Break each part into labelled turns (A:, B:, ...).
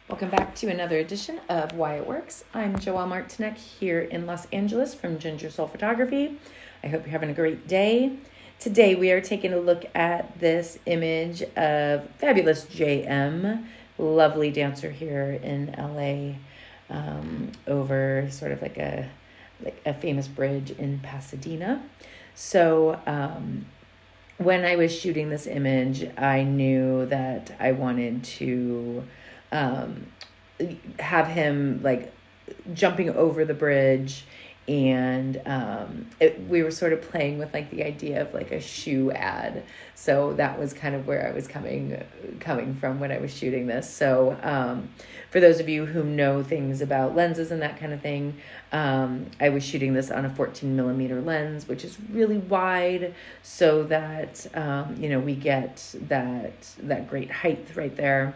A: Welcome back to another edition of Why It Works. I'm Joelle Martinek here in Los Angeles from Ginger Soul Photography. I hope you're having a great day. Today we are taking a look at this image of fabulous JM, lovely dancer here in LA, over sort of like a famous bridge in Pasadena. So when I was shooting this image, I knew that I wanted to have him like jumping over the bridge, and we were sort of playing with like the idea of like a shoe ad. So that was kind of where I was coming from when I was shooting this. So for those of you who know things about lenses and that kind of thing, I was shooting this on a 14 millimeter lens, which is really wide, so that we get that great height right there.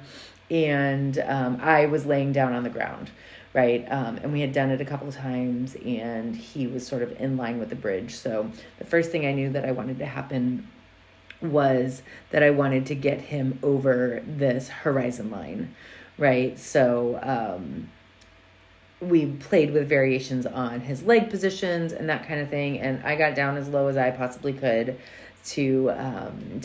A: And I was laying down on the ground, right? And we had done it a couple of times, and he was sort of in line with the bridge. So the first thing I knew that I wanted to happen was that I wanted to get him over this horizon line, right? So we played with variations on his leg positions and that kind of thing, and I got down as low as I possibly could to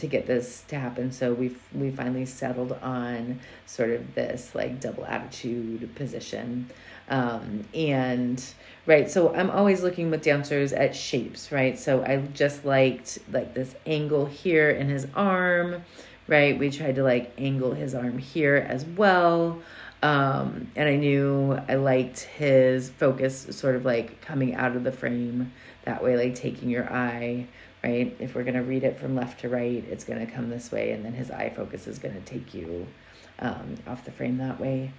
A: get this to happen. So we finally settled on sort of this like double attitude position, and right. So I'm always looking with dancers at shapes, right? So I just liked like this angle here in his arm, right? We tried to like angle his arm here as well. And I knew I liked his focus sort of like coming out of the frame that way, like taking your eye, right? If we're going to read it from left to right, it's going to come this way, and then his eye focus is going to take you off the frame that way,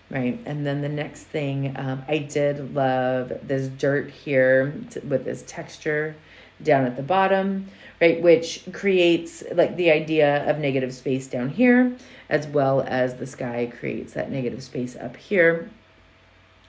A: right? And then the next thing, I did love this dirt here with this texture down at the bottom, right? Which creates like the idea of negative space down here, as well as the sky creates that negative space up here.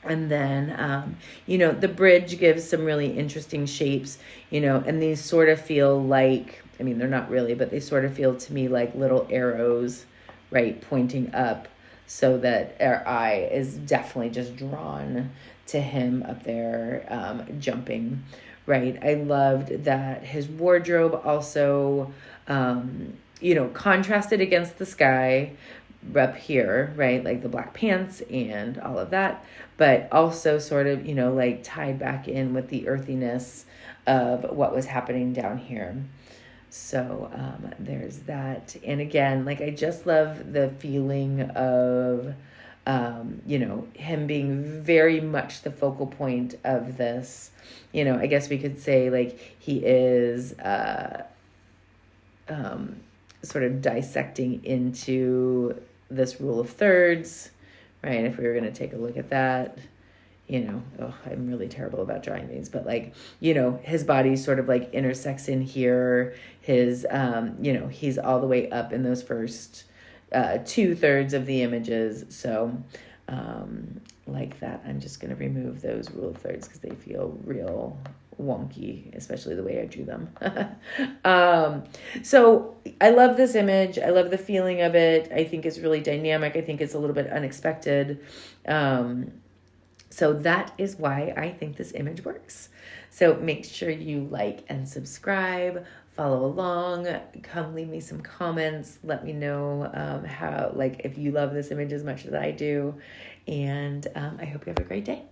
A: And then, the bridge gives some really interesting shapes, and these sort of feel like, I mean, they're not really, but they sort of feel to me like little arrows, right, pointing up, so that our eye is definitely just drawn to him up there, jumping, right? I loved that his wardrobe also, contrasted against the sky up here, right? Like the black pants and all of that, but also sort of, like tied back in with the earthiness of what was happening down here. So there's that. And again, like I just love the feeling of, him being very much the focal point of this. I guess we could say like he is sort of dissecting into this rule of thirds, right? If we were going to take a look at that, I'm really terrible about drawing these, but like, his body sort of like intersects in here. His, he's all the way up in those first 2/3 of the images. So like that, I'm just going to remove those rule of thirds because they feel real wonky, especially the way I drew them. So I love this image. I love the feeling of it. I think it's really dynamic. I think it's a little bit unexpected. So that is why I think this image works. So make sure you like and subscribe, follow along, come leave me some comments. Let me know how, like, if you love this image as much as I do. And I hope you have a great day.